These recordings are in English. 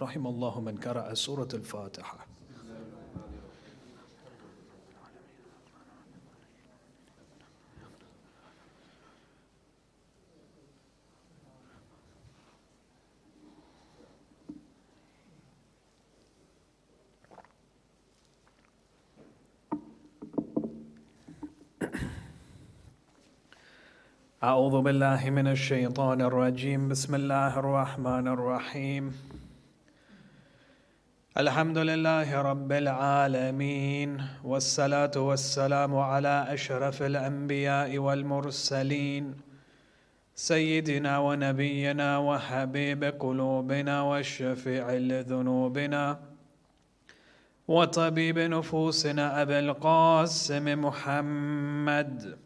رحم الله من قرأ سورة الفاتحة. أعوذ بالله من الشيطان الرجيم. بسم الله الرحمن الرحيم. الحمد لله رب العالمين، والصلاة والسلام على أشرف الأنبياء والمرسلين، سيدنا ونبينا وحبيب قلوبنا والشفيع لذنوبنا وطبيب نفوسنا أبي القاسم محمد.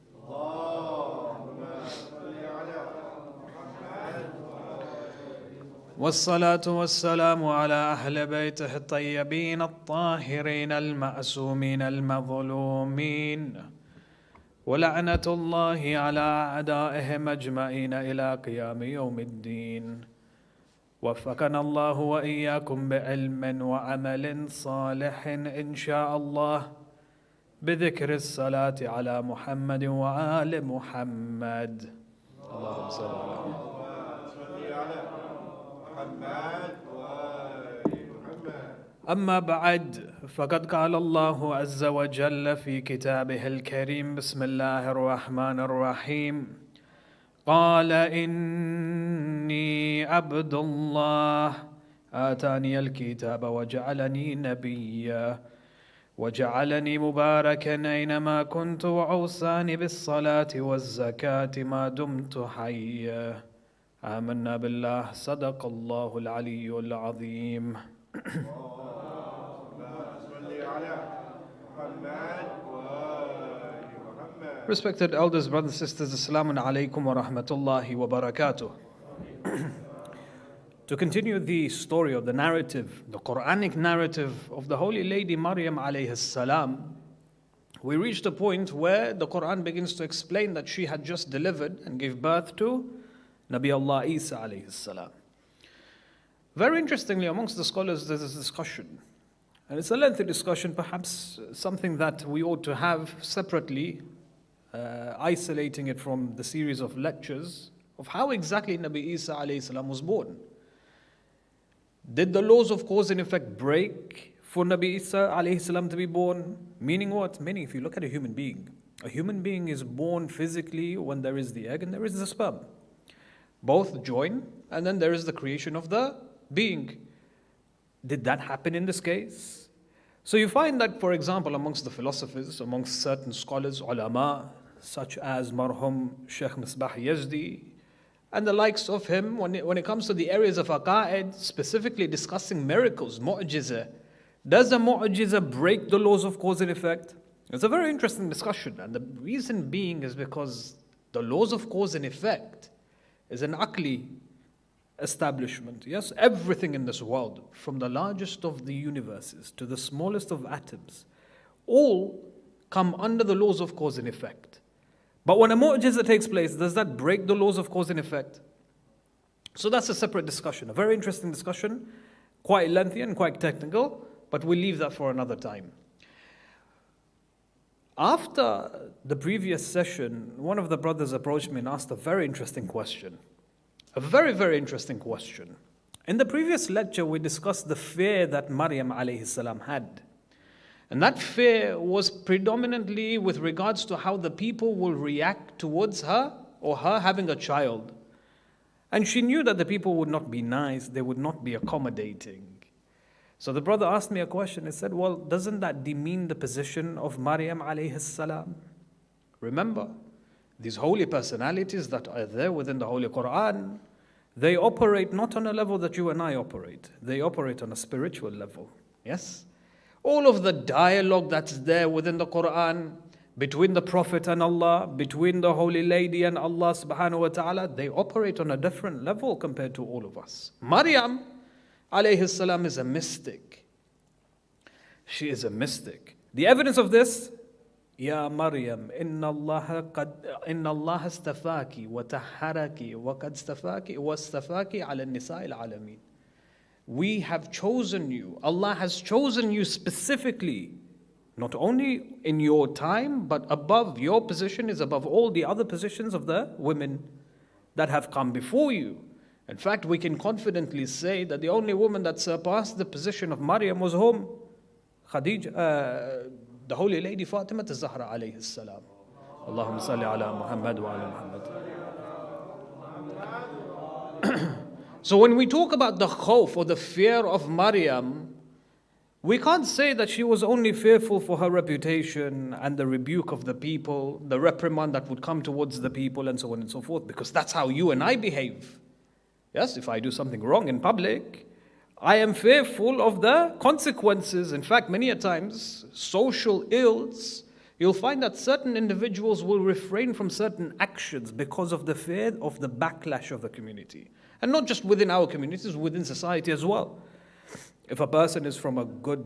والصلاة والسلام على أهل بيته الطيبين الطاهرين المأسومين المظلومين، ولعنة الله على أعدائهم أجمعين إلى قيام يوم الدين. وفقنا الله وإياكم بعلم وعمل صالح إن شاء الله، بذكر الصلاة على محمد وآل محمد. اللهم صل على محمد. أما بعد، فقد قال الله عز وجل في كتابه الكريم: بسم الله الرحمن الرحيم. قال إني عبد الله آتاني الكتاب وجعلني نبيا وجعلني مباركا أينما كنت وأوصاني بالصلاة والزكاة ما دمت حيا. آمنا بالله. صدق الله العلي العظيم. Respected elders, brothers, sisters, Assalamu alaikum wa rahmatullahi wa barakatuh. To continue the story of the narrative, the Quranic narrative of the Holy Lady Maryam alayhi salam, we reached a point where the Quran begins to explain that she had just delivered and gave birth to Nabi Allah Isa alayhi salam. Very interestingly, amongst the scholars there's this discussion, and it's a lengthy discussion, perhaps something that we ought to have separately, isolating it from the series of lectures of how exactly Nabi Isa alayhi salam was born. Did the laws of cause and effect break for Nabi Isa alayhi salam to be born? Meaning what? Meaning if you look at a human being is born physically when there is the egg and there is the sperm. Both join, and then there is the creation of the being. Did that happen in this case? So you find that, for example, amongst the philosophers, amongst certain scholars, ulama, such as Marhum Sheikh Misbah Yazdi, and the likes of him, when it comes to the areas of aqa'id, specifically discussing miracles, mu'jiza, does a mu'jiza break the laws of cause and effect? It's a very interesting discussion, and the reason being is because the laws of cause and effect is an aqli establishment. Yes, everything in this world, from the largest of the universes to the smallest of atoms, all come under the laws of cause and effect. But when a mu'jiza takes place, does that break the laws of cause and effect? So that's a separate discussion, a very interesting discussion, quite lengthy and quite technical, but we'll leave that for another time. After the previous session, one of the brothers approached me and asked a very interesting question. A very, very interesting question. In the previous lecture, we discussed the fear that Maryam alayhi salam had. And that fear was predominantly with regards to how the people will react towards her or her having a child. And she knew that the people would not be nice, they would not be accommodating. So the brother asked me a question. He said, well, doesn't that demean the position of Maryam alayhi salam? Remember, these holy personalities that are there within the Holy Quran, they operate not on a level that you and I operate. They operate on a spiritual level. Yes? All of the dialogue that's there within the Quran, between the Prophet and Allah, between the Holy Lady and Allah subhanahu wa ta'ala, they operate on a different level compared to all of us. Maryam alayhi salam is a mystic. She is a mystic. The evidence of this, يا مريم إن الله استفاك وطهرك وقد استفاك واستفاك على النساء العالمين. We have chosen you. Allah has chosen you specifically, not only in your time, but above. Your position is above all the other positions of the women that have come before you. In fact, we can confidently say that the only woman that surpassed the position of Maryam was whom? Khadija, the Holy Lady Fatima az-Zahra alayhi salam. Allahumma salli ala Muhammad wa ala Muhammad. So when we talk about the khawf or the fear of Maryam, we can't say that she was only fearful for her reputation and the rebuke of the people, the reprimand that would come towards the people and so on and so forth, because that's how you and I behave. Yes, if I do something wrong in public, I am fearful of the consequences. In fact, many a times, social ills, you'll find that certain individuals will refrain from certain actions because of the fear of the backlash of the community. And not just within our communities, within society as well. If a person is from a good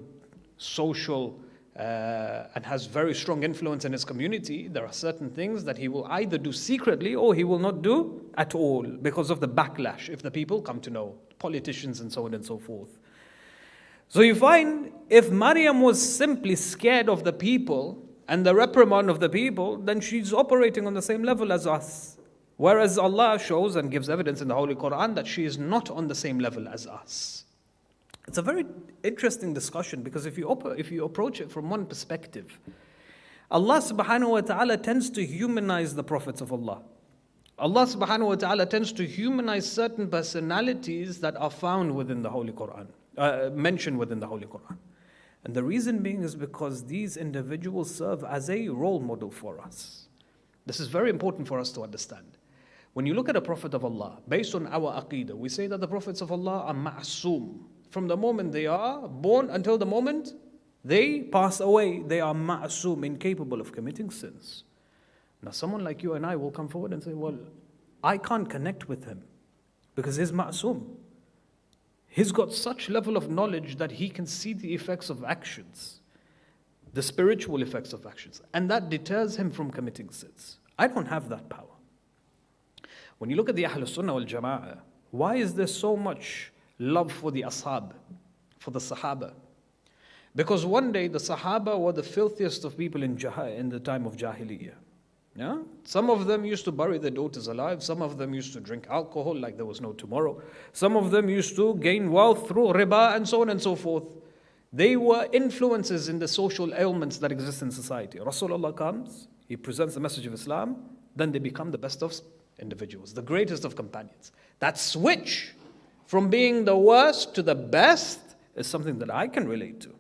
social and has very strong influence in his community, there are certain things that he will either do secretly or he will not do at all because of the backlash if the people come to know, politicians and so on and so forth. So you find if Maryam was simply scared of the people and the reprimand of the people, then she's operating on the same level as us. Whereas Allah shows and gives evidence in the Holy Quran that she is not on the same level as us. It's a very interesting discussion because if you approach it from one perspective, Allah subhanahu wa ta'ala tends to humanize the prophets of Allah. Allah subhanahu wa ta'ala tends to humanize certain personalities that are found within the Holy Quran, mentioned within the Holy Quran. And the reason being is because these individuals serve as a role model for us. This is very important for us to understand. When you look at a prophet of Allah, based on our aqeedah, we say that the prophets of Allah are ma'soom. From the moment they are born until the moment they pass away, they are ma'soom, incapable of committing sins. Now someone like you and I will come forward and say, well, I can't connect with him because he's ma'soom. He's got such level of knowledge that he can see the effects of actions, the spiritual effects of actions, and that deters him from committing sins. I don't have that power. When you look at the Ahlul Sunnah wal Jama'ah, why is there so much love for the ashab, for the Sahaba? Because one day the Sahaba were the filthiest of people in the time of Jahiliyyah. Yeah? Some of them used to bury their daughters alive. Some of them used to drink alcohol like there was no tomorrow. Some of them used to gain wealth through riba and so on and so forth. They were influences in the social ailments that exist in society. Rasulullah comes, he presents the message of Islam, then they become the best of individuals, the greatest of companions. That switch from being the worst to the best is something that I can relate to.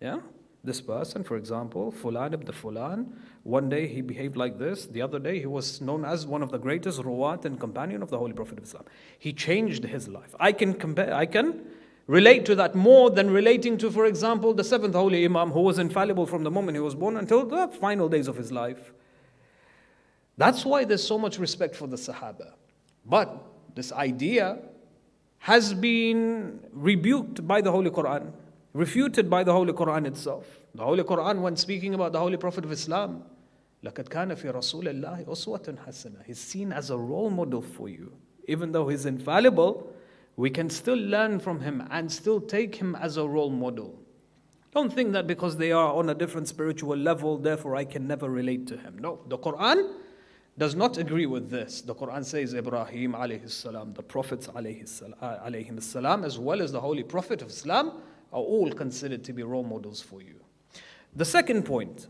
Yeah? This person, for example, Fulan ibn Fulan, one day he behaved like this, the other day he was known as one of the greatest ruwat and companion of the Holy Prophet of Islam. He changed his life. I can relate to that more than relating to, for example, the 7th Holy Imam who was infallible from the moment he was born until the final days of his life. That's why there's so much respect for the Sahaba. But this idea has been rebuked by the Holy Quran, refuted by the Holy Quran itself. The Holy Quran, when speaking about the Holy Prophet of Islam, لَقَدْ كَانَ فِي رَسُولِ اللَّهِ أُسْوَةٌ حَسَنَةٌ. He's seen as a role model for you. Even though he's infallible, we can still learn from him and still take him as a role model. Don't think that because they are on a different spiritual level, therefore I can never relate to him. No, the Quran does not agree with this. The Quran says Ibrahim alayhi salam, the prophets alayhim salam, as well as the Holy Prophet of Islam are all considered to be role models for you. The second point,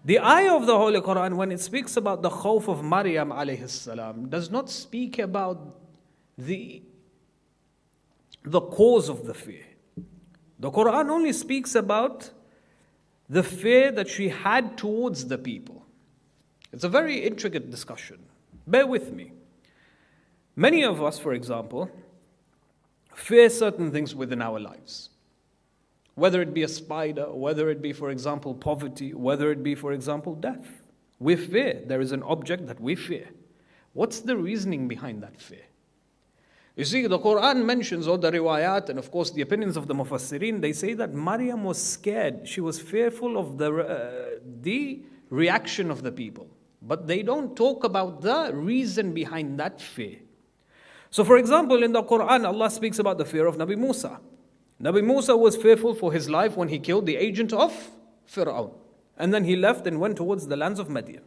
the ayah of the Holy Quran, when it speaks about the khawf of Maryam alayhi salam, does not speak about the cause of the fear. The Quran only speaks about the fear that she had towards the people. It's a very intricate discussion. Bear with me. Many of us, for example, fear certain things within our lives. Whether it be a spider, whether it be, for example, poverty, whether it be, for example, death. We fear. There is an object that we fear. What's the reasoning behind that fear? You see, the Quran mentions all the riwayat and of course the opinions of the Mufassirin. They say that Maryam was scared. She was fearful of the reaction of the people. But they don't talk about the reason behind that fear. So for example, in the Quran, Allah speaks about the fear of Nabi Musa. Nabi Musa was fearful for his life when he killed the agent of Fir'aun. And then he left and went towards the lands of Madian.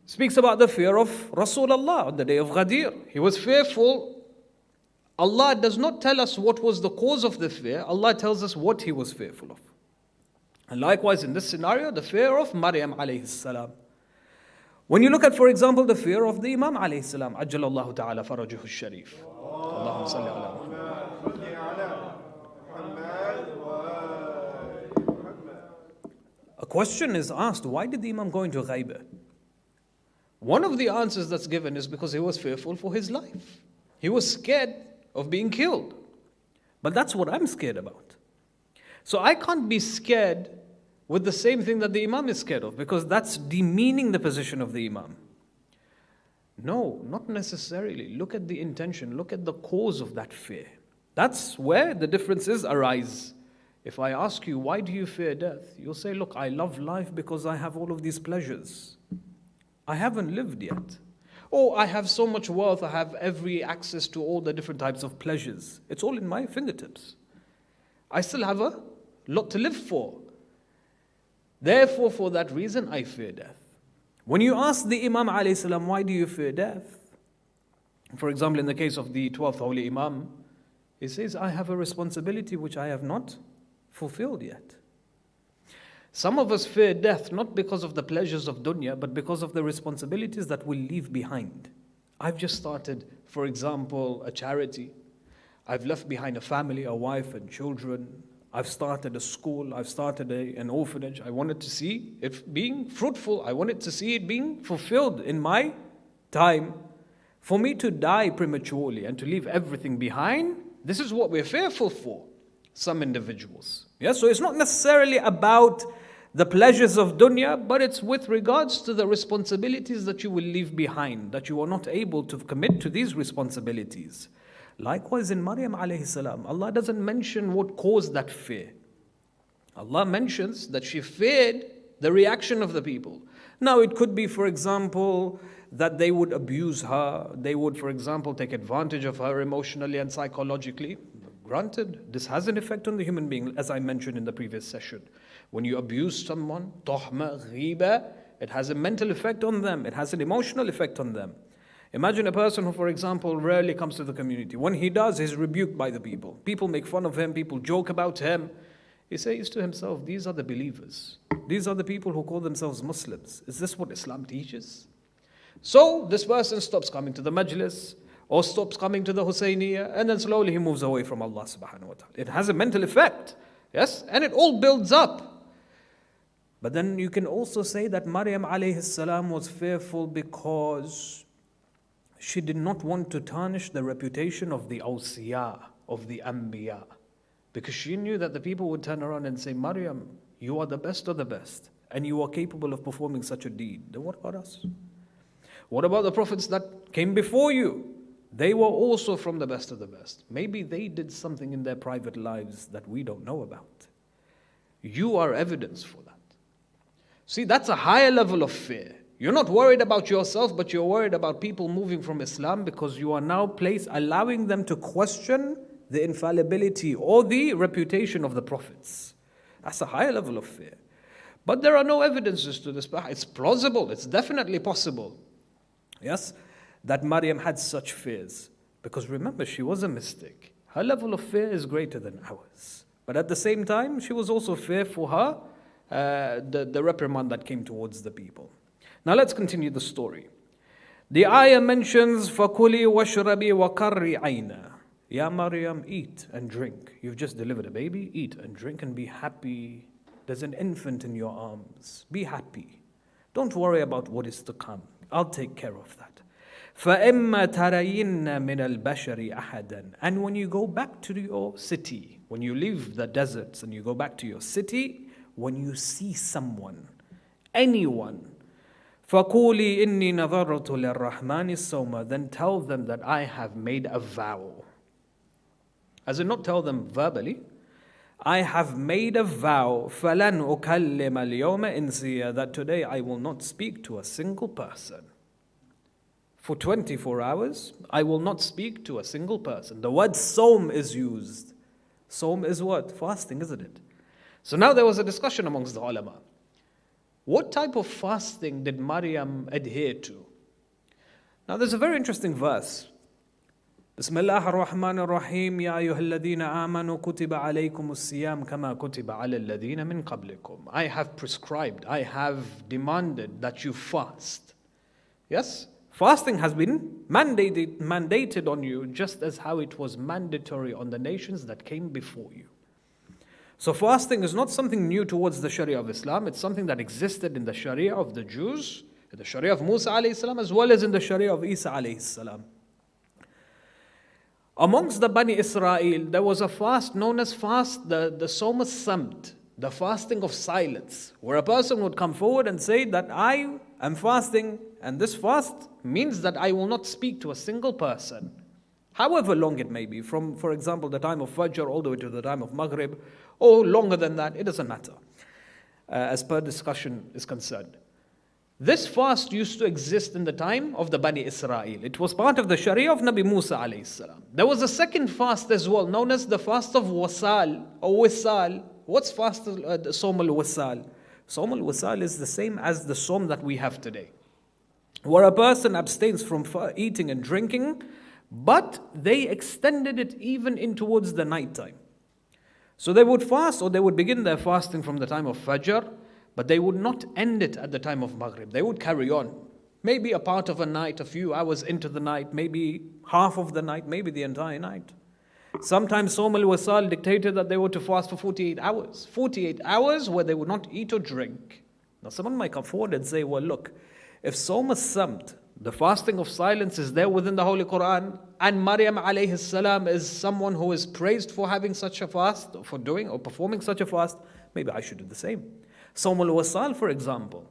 Speaks about the fear of Rasulullah on the day of Ghadir. He was fearful. Allah does not tell us what was the cause of the fear. Allah tells us what he was fearful of. And likewise in this scenario, the fear of Maryam alayhi salam. When you look at, for example, the fear of the Imam alayhi salam, Ajjalallahu ta'ala farajuhu sharif. Allahumma salli ala Muhammad. A question is asked, why did the Imam go into ghaibah? One of the answers that's given is because he was fearful for his life. He was scared of being killed. But that's what I'm scared about. So I can't be scared with the same thing that the Imam is scared of, because that's demeaning the position of the Imam. No, not necessarily. Look at the intention. Look at the cause of that fear. That's where the differences arise. If I ask you, why do you fear death? You'll say, look, I love life because I have all of these pleasures. I haven't lived yet. Oh, I have so much wealth, I have every access to all the different types of pleasures. It's all in my fingertips. I still have a lot to live for. Therefore, for that reason, I fear death. When you ask the Imam alayhi salam, why do you fear death? For example, in the case of the 12th Holy Imam, he says, I have a responsibility which I have not fulfilled yet. Some of us fear death not because of the pleasures of dunya, but because of the responsibilities that we'll leave behind. I've just started, for example, a charity. I've left behind a family, a wife and children. I've started a school. I've started an orphanage. I wanted to see it being fruitful. I wanted to see it being fulfilled in my time. For me to die prematurely and to leave everything behind, this is what we're fearful for, some individuals. Yeah, so it's not necessarily about the pleasures of dunya, but it's with regards to the responsibilities that you will leave behind, that you are not able to commit to these responsibilities. Likewise in Maryam alayhi salam, Allah doesn't mention what caused that fear. Allah mentions that she feared the reaction of the people. Now it could be, for example, that they would abuse her, they would, for example, take advantage of her emotionally and psychologically. Granted, this has an effect on the human being, as I mentioned in the previous session. When you abuse someone, tuhma, ghiba, it has a mental effect on them, it has an emotional effect on them. Imagine a person who, for example, rarely comes to the community. When he does, he's rebuked by the people. People make fun of him, people joke about him. He says to himself, these are the believers. These are the people who call themselves Muslims. Is this what Islam teaches? So this person stops coming to the Majlis, or stops coming to the Husayniyah, and then slowly he moves away from Allah subhanahu wa ta'ala. It has a mental effect, yes, and it all builds up. But then you can also say that Maryam alayhi salam was fearful because she did not want to tarnish the reputation of the awsiya, of the anbiya. Because she knew that the people would turn around and say, Maryam, you are the best of the best, and you are capable of performing such a deed. Then what about us? What about the prophets that came before you? They were also from the best of the best. Maybe they did something in their private lives that we don't know about. You are evidence for that. See, that's a higher level of fear. You're not worried about yourself, but you're worried about people moving from Islam because you are now allowing them to question the infallibility or the reputation of the prophets. That's a higher level of fear. But there are no evidences to this. It's plausible. It's definitely possible. Yes? That Maryam had such fears. Because remember, she was a mystic. Her level of fear is greater than ours. But at the same time, she was also fear for her, the reprimand that came towards the people. Now let's continue the story. The ayah mentions, فَكُلِي وَاشْرَبِي وَقَرِّ عَيْنَا. Ya Maryam, eat and drink. You've just delivered a baby. Eat and drink and be happy. There's an infant in your arms. Be happy. Don't worry about what is to come. I'll take care of that. فَإِمَّا تَرَيِنَّ مِنَ الْبَشَرِ أَحَدًا. And when you go back to your city, when you leave the deserts and you go back to your city, when you see someone, anyone, فَقُولِي إِنِّي نَظَرْتُ لِلرَّحْمَنِ الصَّوْمَ. Then tell them that I have made a vow. As in, not tell them verbally. I have made a vow, فَلَنْ أُكَلِّمَ الْيَوْمَ إِنْسِيًّا. That today I will not speak to a single person. for 24 hours, I will not speak to a single person. The word sawm is used. Sawm is what? Fasting, isn't it? So now there was a discussion amongst the ulama. What type of fasting did Maryam adhere to? Now there's a very interesting verse. Bismillah ar-Rahman ar-Rahim, Ya ayyuhalladhina amanu kutiba alaykum as-siyam kama kutiba ala alladhina min qablikum. I have prescribed, I have demanded that you fast. Yes? Fasting has been mandated on you just as how it was mandatory on the nations that came before you. So fasting is not something new towards the Sharia of Islam. It's something that existed in the Sharia of the Jews, in the Sharia of Musa alayhi salam, as well as in the Sharia of Isa alayhi salam. Amongst the Bani Israel, there was a fast known as the Sawm as-Samt, the fasting of silence, where a person would come forward and say that I am fasting, and this fast means that I will not speak to a single person, however long it may be, from, for example, the time of Fajr all the way to the time of Maghrib, or longer than that, it doesn't matter, as per discussion is concerned. This fast used to exist in the time of the Bani Israel. It was part of the Sharia of Nabi Musa alayhi salam. There was a second fast as well, known as the fast of Wasal or Wisal. What's fast? The Sawm al-Wisal. Sawm al-Wisal is the same as the Sawm that we have today, where a person abstains from eating and drinking, but they extended it even in towards the night time. So they would fast, or they would begin their fasting from the time of Fajr, but they would not end it at the time of Maghrib. They would carry on. Maybe a part of a night, a few hours into the night, maybe half of the night, maybe the entire night. Sometimes Sawm al-Wasal dictated that they were to fast for 48 hours. 48 hours where they would not eat or drink. Now someone might come forward and say, well look, if Sawm as-Samt, the fasting of silence, is there within the Holy Quran, and Maryam alayhi salam is someone who is praised for having such a fast, for doing or performing such a fast, maybe I should do the same. Sawm al-Wasal, for example.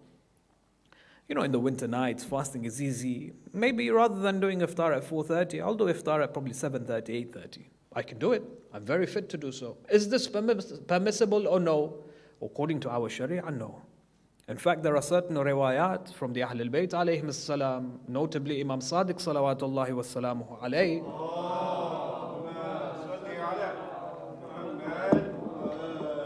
In the winter nights, fasting is easy. Maybe rather than doing iftar at 4:30, I'll do iftar at probably 7:30, 8:30. I can do it. I'm very fit to do so. Is this permissible or no? According to our Sharia, no. In fact, there are certain riwayat from the Ahlul Bayt alayhim as-salam, notably Imam Sadiq salawatullahi wa salamuhu alayhi.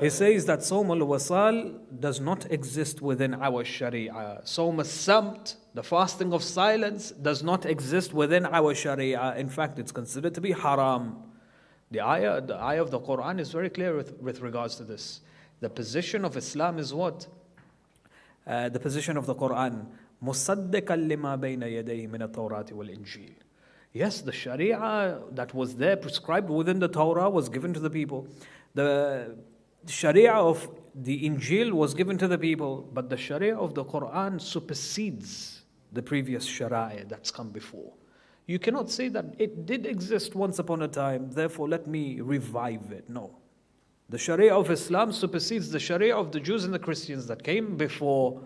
He says that Sawm al-Wasal does not exist within our Sharia. Sawm as-Samt, the fasting of silence, does not exist within our Sharia. In fact, it's considered to be haram. The ayah of the Quran is very clear with regards to this. The position of Islam is what? The position of the Quran, مُصَدِّقًا لِمَا بَيْنَ يَدَيْهِ مِنَ التَّوْرَاةِ وَالْإِنْجِيلِ. Yes, the Sharia that was there prescribed within the Torah was given to the people. The Sharia of the Injil was given to the people, but the Sharia of the Quran supersedes the previous Sharia that's come before. You cannot say that it did exist once upon a time, therefore let me revive it. No. The Sharia of Islam supersedes the Sharia of the Jews and the Christians that came before.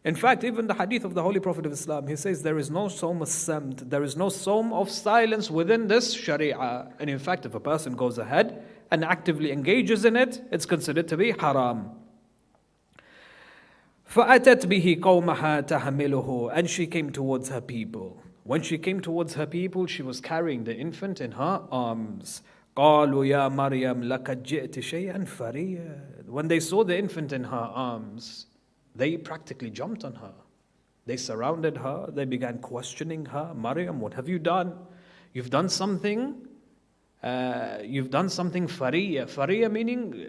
In fact, even the hadith of the Holy Prophet of Islam, he says there is no Sawm as-Samt, there is no Sawm of silence within this Sharia. And in fact, if a person goes ahead and actively engages in it, it's considered to be haram. فَأَتَتْ بِهِ قَوْمَهَا تَحْمِلُهُ. And she came towards her people. When she came towards her people, she was carrying the infant in her arms. قَالُوا يَا مَرْيَمْ لَقَدْ جِئْتِ شَيْئًا فَرِيًّا. When they saw the infant in her arms, they practically jumped on her. They surrounded her. They began questioning her. Maryam, what have you done? You've done something. You've done something fariya. Fariya meaning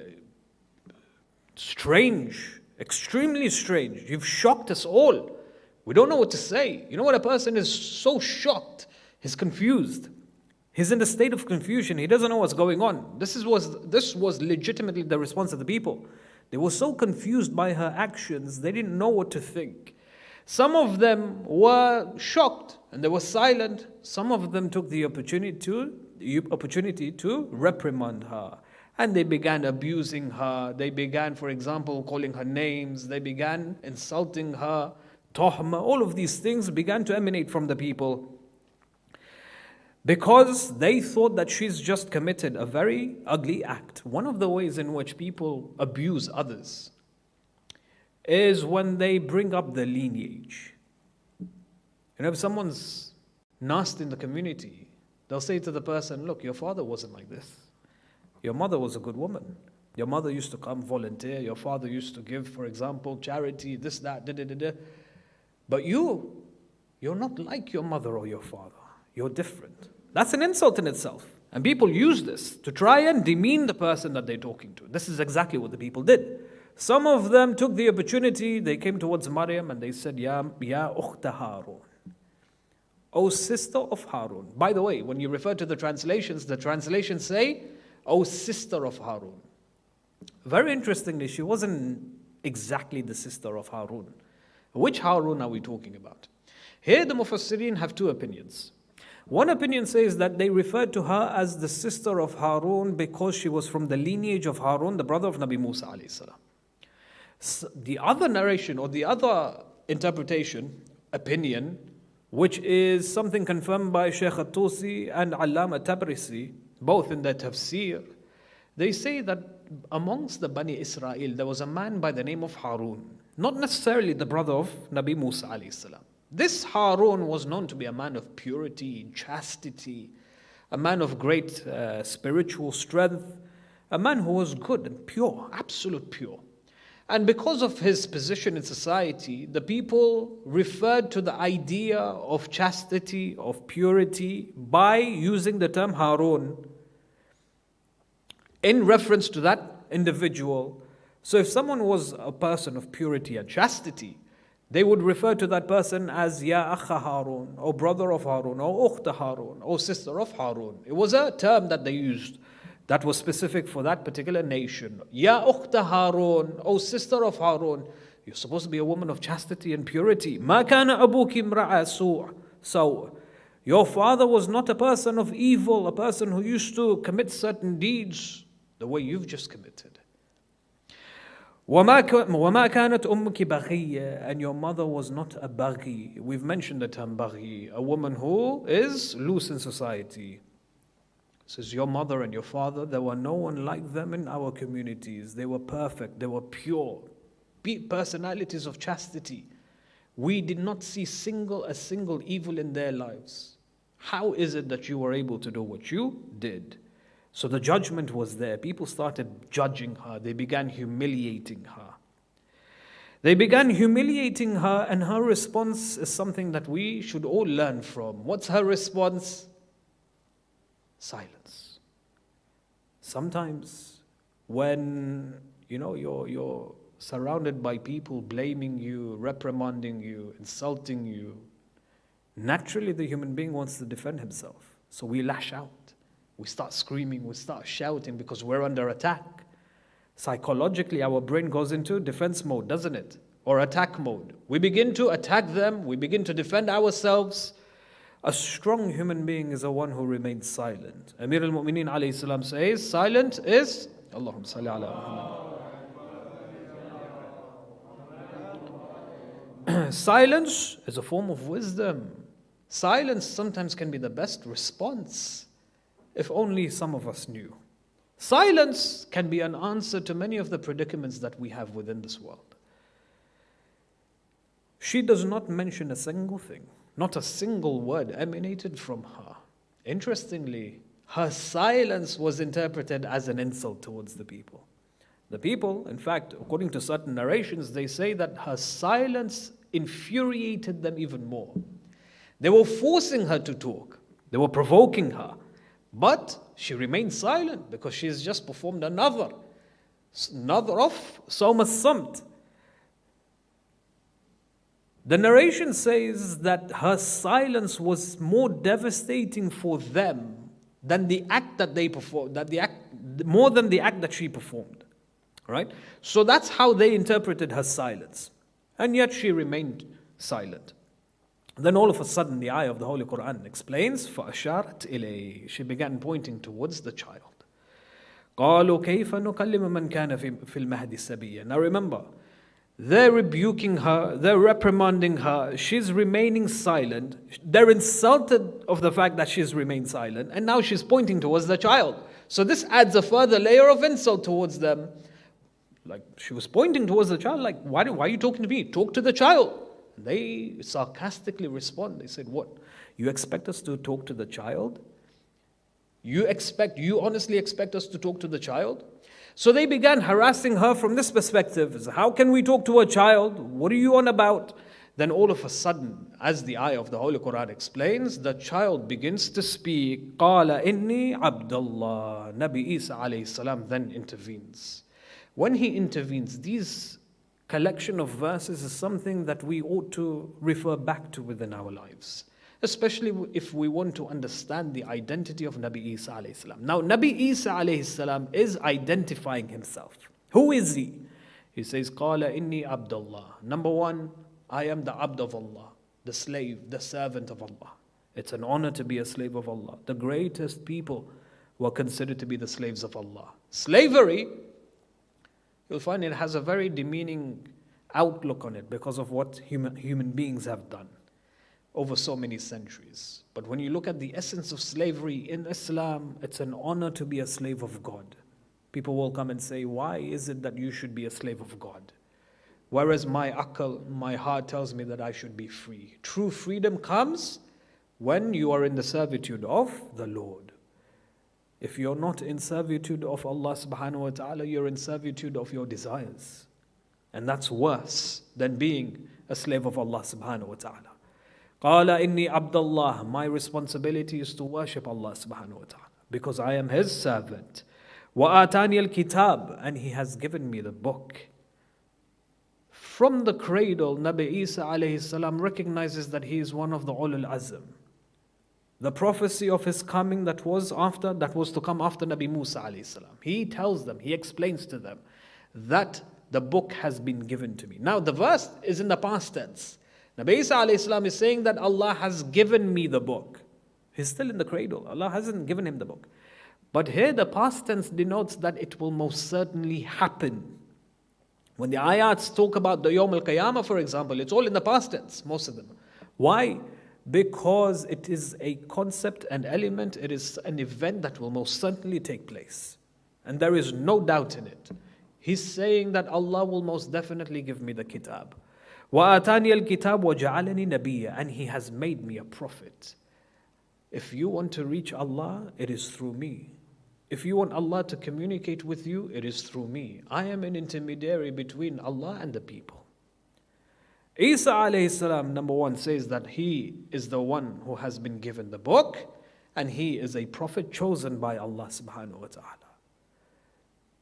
strange, extremely strange. You've shocked us all. We don't know what to say. You know what a person is so shocked? He's confused. He's in a state of confusion. He doesn't know what's going on. This was legitimately the response of the people. They were so confused by her actions, they didn't know what to think. Some of them were shocked and they were silent. Some of them took the opportunity to reprimand her. And they began abusing her. They began, for example, calling her names. They began insulting her. Tohma, all of these things began to emanate from the people, because they thought that she's just committed a very ugly act. One of the ways in which people abuse others is when they bring up the lineage. And if someone's nasty in the community, they'll say to the person, look, your father wasn't like this. Your mother was a good woman. Your mother used to come volunteer. Your father used to give, for example, charity, this, that, da, da, da, da. But you're not like your mother or your father. You're different. That's an insult in itself. And people use this to try and demean the person that they're talking to. This is exactly what the people did. Some of them took the opportunity, they came towards Maryam and they said, Ya ukhta Harun. O sister of Harun. By the way, when you refer to the translations say, O sister of Harun. Very interestingly, she wasn't exactly the sister of Harun. Which Harun are we talking about? Here the Mufassirin have two opinions. One opinion says that they referred to her as the sister of Harun because she was from the lineage of Harun, the brother of Nabi Musa alayhi salam. The other narration or the other interpretation, opinion, which is something confirmed by Sheikh At-Tusi and Allama Tabrisi, both in their tafsir, they say that amongst the Bani Israel, there was a man by the name of Harun, not necessarily the brother of Nabi Musa alayhi salam. This Harun was known to be a man of purity, chastity, a man of great spiritual strength, a man who was good and pure, absolute pure. And because of his position in society, the people referred to the idea of chastity, of purity, by using the term Harun in reference to that individual. So if someone was a person of purity and chastity, they would refer to that person as Ya Akha Harun, or brother of Harun, or Ukhta Harun, or sister of Harun. It was a term that they used that was specific for that particular nation. Ya Ukhta Harun, O sister of Harun. You're supposed to be a woman of chastity and purity. Ma kana abuki imra'a su'. So, your father was not a person of evil, a person who used to commit certain deeds the way you've just committed. وَمَا كَانَتْ أُمُّكِ بَغِيَّ. And your mother was not a baghi. We've mentioned the term baghi, a woman who is loose in society. Says your mother and your father, there were no one like them in our communities. They were perfect, they were pure, personalities of chastity. We did not see a single evil in their lives. How is it that you were able to do what you did? So the judgment was there. People started judging her. They began humiliating her. And her response is something that we should all learn from. What's her response? Silence. Sometimes when you're surrounded by people blaming you, reprimanding you, insulting you, naturally the human being wants to defend himself. So we lash out. We start screaming, we start shouting because we're under attack. Psychologically, our brain goes into defense mode, doesn't it? Or attack mode. We begin to attack them, we begin to defend ourselves. A strong human being is a one who remains silent. Amir al-Mu'mineen alayhi salam says, silent is, Allahumma salli ala Muhammad. Silence is a form of wisdom. Silence sometimes can be the best response. If only some of us knew. Silence can be an answer to many of the predicaments that we have within this world. She does not mention a single thing. Not a single word emanated from her. Interestingly, her silence was interpreted as an insult towards the people. The people, in fact, according to certain narrations, they say that her silence infuriated them even more. They were forcing her to talk. They were provoking her. But she remained silent because she has just performed another of Sawm as-Samt. The narration says that her silence was more devastating for them than the act that they performed, more than the act that she performed. Right? So that's how they interpreted her silence. And yet she remained silent. Then all of a sudden the ayah of the Holy Quran explains, فَأَشَارَتْ إِلَيْهِ. She began pointing towards the child. قَالُوا كَيْفَ نُكَلِّمَ مَنْ كَانَ فِي الْمَهْدِ سَبِيًّا. Now remember, they're rebuking her, they're reprimanding her, she's remaining silent. They're insulted of the fact that she's remained silent, and now she's pointing towards the child. So this adds a further layer of insult towards them. Like she was pointing towards the child, like, why are you talking to me? Talk to the child. They sarcastically respond. They said, what? You expect us to talk to the child? You honestly expect us to talk to the child? So they began harassing her from this perspective. How can we talk to a child? What are you on about? Then all of a sudden, as the ayah of the Holy Quran explains, the child begins to speak. قَالَ إِنِّي عَبْدَ اللَّهِ. Nabi Isa alayhi salam then intervenes. When he intervenes, these collection of verses is something that we ought to refer back to within our lives, especially if we want to understand the identity of Nabi Isa alayhi salam. Now, Nabi Isa alayhi salam is identifying himself. Who is he? He says, قَالَ إِنِّي عَبْدَ اللَّهِ. Number one, I am the abd of Allah, the slave, the servant of Allah. It's an honor to be a slave of Allah. The greatest people were considered to be the slaves of Allah. Slavery, you'll find it has a very demeaning outlook on it because of what human beings have done over so many centuries. But when you look at the essence of slavery in Islam, it's an honor to be a slave of God. People will come and say, why is it that you should be a slave of God? Whereas my akal, my heart tells me that I should be free. True freedom comes when you are in the servitude of the Lord. If you're not in servitude of Allah subhanahu wa ta'ala, you're in servitude of your desires. And that's worse than being a slave of Allah subhanahu wa ta'ala. قَالَ إِنِّي عَبْدَ اللَّهِ. My responsibility is to worship Allah subhanahu wa ta'ala because I am His servant. وَآتَانِيَ الْكِتَابِ. And He has given me the book. From the cradle, Nabi Isa alayhi salam recognizes that he is one of the ulul azm. The prophecy of his coming that was to come after Nabi Musa alayhi salam. He tells them, he explains to them that the book has been given to me. Now the verse is in the past tense. Nabi Isa alayhi salam is saying that Allah has given me the book. He's still in the cradle. Allah hasn't given him the book. But here the past tense denotes that it will most certainly happen. When the ayats talk about the Yawm al-Qiyamah, for example, it's all in the past tense, most of them. Why? Because it is a concept, an element, it is an event that will most certainly take place. And there is no doubt in it. He's saying that Allah will most definitely give me the kitab. وَآتَانِيَ الْكِتَابِ وَجَعَلَنِي نَبِيًّا. And He has made me a prophet. If you want to reach Allah, it is through me. If you want Allah to communicate with you, it is through me. I am an intermediary between Allah and the people. Isa alayhi salam, number one, says that he is the one who has been given the book and he is a prophet chosen by Allah subhanahu wa ta'ala.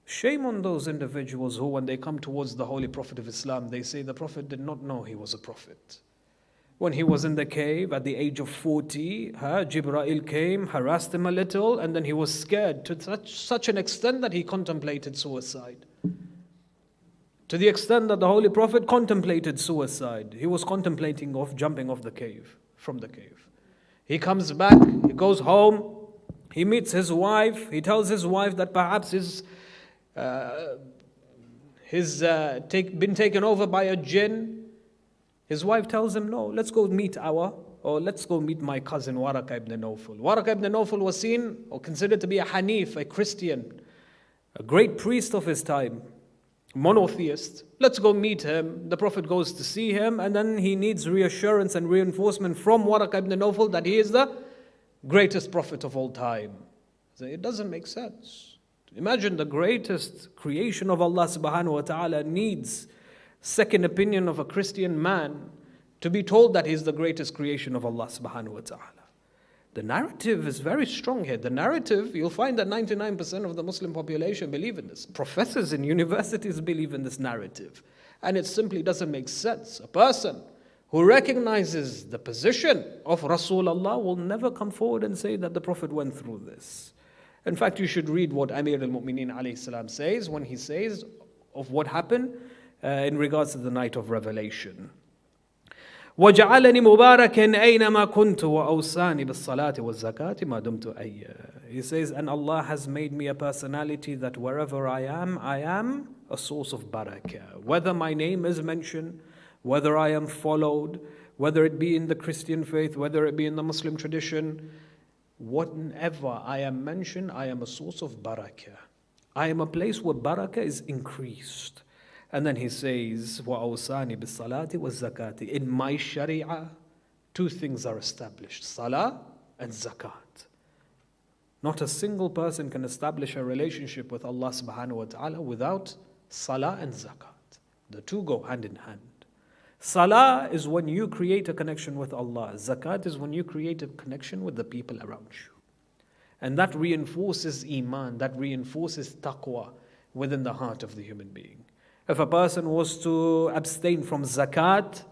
Shame on those individuals who, when they come towards the Holy Prophet of Islam, they say the Prophet did not know he was a prophet. When he was in the cave at the age of 40, Jibreel came, harassed him a little, and then he was scared to such an extent that he contemplated suicide. To the extent that the Holy Prophet contemplated suicide. He was contemplating of jumping off the cave, from the cave. He comes back, he goes home, he meets his wife, he tells his wife that perhaps he's been taken over by a jinn. His wife tells him, no, let's go meet my cousin Waraka ibn Nawfal. Waraka ibn Nawfal was seen or considered to be a Hanif, a Christian, a great priest of his time, monotheist. Let's go meet him. The Prophet goes to see him, and then he needs reassurance and reinforcement from Waraka ibn Nawfal that he is the greatest prophet of all time. So it doesn't make sense. Imagine the greatest creation of Allah subhanahu wa ta'ala needs second opinion of a Christian man to be told that he's the greatest creation of Allah subhanahu wa ta'ala. The narrative is very strong here. The narrative, you'll find that 99% of the Muslim population believe in this. Professors in universities believe in this narrative. And it simply doesn't make sense. A person who recognizes the position of Rasulullah will never come forward and say that the Prophet went through this. In fact, you should read what Amir al-Mu'mineen alayhi salam says when he says of what happened in regards to the night of revelation. وَجَعَلَنِي مُبَارَكًا أَيْنَمَا كُنْتُ وَأَوْصَانِي بِالصَّلَاةِ وَالزَّكَاةِ مَا دُمْتُ حَيًّا. He says, and Allah has made me a personality that wherever I am a source of barakah. Whether my name is mentioned, whether I am followed, whether it be in the Christian faith, whether it be in the Muslim tradition, whatever I am mentioned, I am a source of barakah. I am a place where barakah is increased. And then he says, وَأَوْصَانِ بِالصَّلَاةِ وَالزَّكَاةِ. In my sharia, two things are established, salah and zakat. Not a single person can establish a relationship with Allah subhanahu wa ta'ala without salah and zakat. The two go hand in hand. Salah is when you create a connection with Allah. Zakat is when you create a connection with the people around you. And that reinforces iman, that reinforces taqwa within the heart of the human being. If a person was to abstain from zakat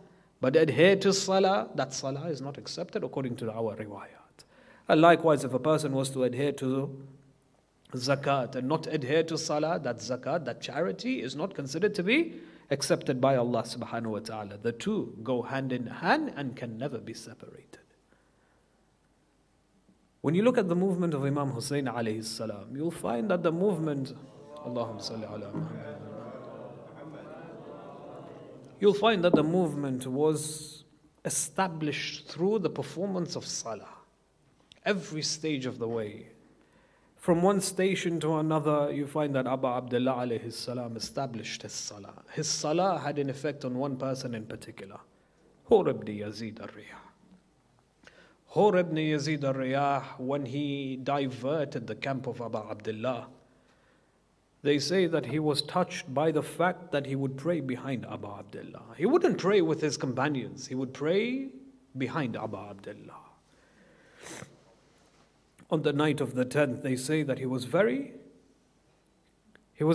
but adhere to salah, that salah is not accepted according to our riwayat. And likewise, if a person was to adhere to zakat and not adhere to salah, that zakat, that charity is not considered to be accepted by Allah subhanahu wa ta'ala. The two go hand in hand and can never be separated. When you look at the movement of Imam Husayn alayhi salam, you'll find that the movement, Allahumma salli ala Muhammad, you'll find that the movement was established through the performance of salah. Every stage of the way. From one station to another, you find that Abu Abdullah alayhi salam established his salah. His salah had an effect on one person in particular, Hur ibn Yazid al-Riyah. Hur ibn Yazid al-Riyah, when he diverted the camp of Abu Abdullah, they say that he was touched by the fact that he would pray behind Abu Abdullah. He wouldn't pray with his companions, he would pray behind Abu Abdullah. On the night of the 10th, they say that he was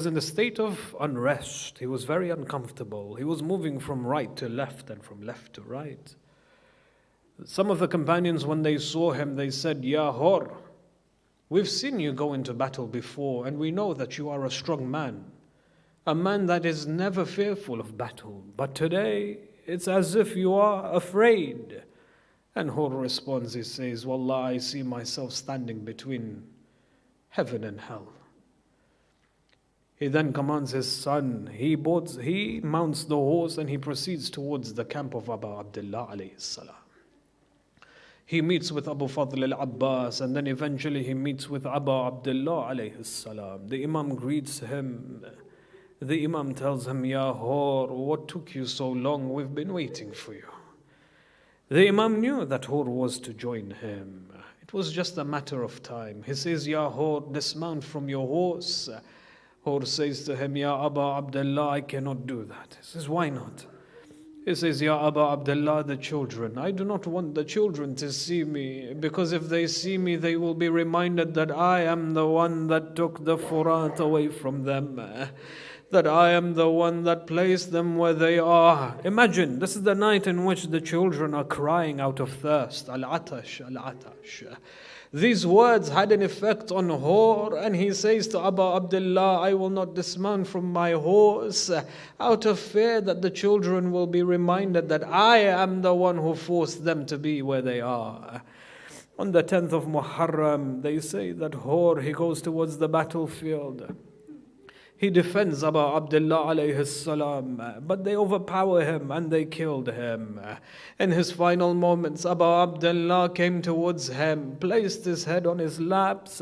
in a state of unrest. He was very uncomfortable. He was moving from right to left and from left to right. Some of the companions, when they saw him, they said, Ya Hur, we've seen you go into battle before, and we know that you are a strong man, a man that is never fearful of battle. But today, it's as if you are afraid. And Hur responds, he says, Wallah, I see myself standing between heaven and hell. He then commands his son, he mounts the horse and he proceeds towards the camp of Abu Abdullah alayhi salam. He meets with Abu Fadl al-Abbas, and then eventually he meets with Abu Abdullah alayhi salam. The Imam greets him. The Imam tells him, Ya Hur, what took you so long? We've been waiting for you. The Imam knew that Hur was to join him. It was just a matter of time. He says, Ya Hur, dismount from your horse. Hur says to him, Ya Abu Abdullah, I cannot do that. He says, why not? He says, Ya Abu Abdullah, the children. I do not want the children to see me, because if they see me, they will be reminded that I am the one that took the Furat away from them. That I am the one that placed them where they are. Imagine, this is the night in which the children are crying out of thirst. Al-Atash, Al-Atash. These words had an effect on Hur, and he says to Abu Abdullah, I will not dismount from my horse out of fear that the children will be reminded that I am the one who forced them to be where they are. On the 10th of Muharram, they say that Hur, he goes towards the battlefield. He defends Abu Abdullah alayhi salam, but they overpower him and they killed him. In his final moments, Abu Abdullah came towards him, placed his head on his laps,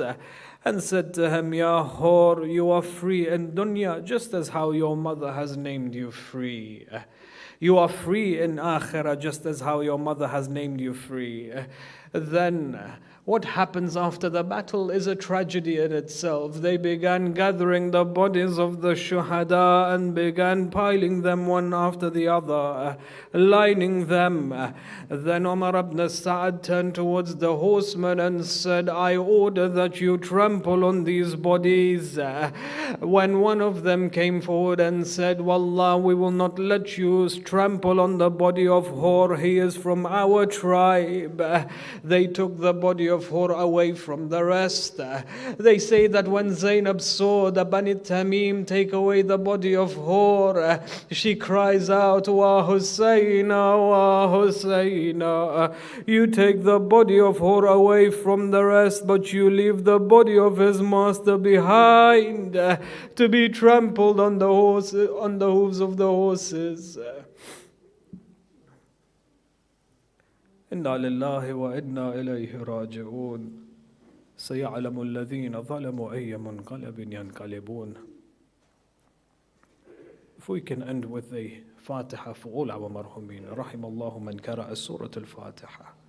and said to him, Ya Hur, you are free in dunya, just as how your mother has named you free. You are free in akhirah, just as how your mother has named you free. Then, what happens after the battle is a tragedy in itself. They began gathering the bodies of the shuhada and began piling them one after the other, lining them. Then Umar ibn Sa'ad turned towards the horsemen and said, I order that you trample on these bodies. When one of them came forward and said, Wallah, we will not let you trample on the body of Hur, he is from our tribe. They took the body of Hur away from the rest. They say that when Zainab saw the Bani Tamim take away the body of Hur, she cries out, Wa Husayna, Wa Husayna. You take the body of Hur away from the rest, but you leave the body of his master behind to be trampled on the hooves of the horses. إنا لله وإنا إليه راجعون سيعلم الذين ظلموا أي منقلب ينقلبون. If we can end with the Fatiha for all our marhumin. رحم الله من قرأ سورة الفاتحة.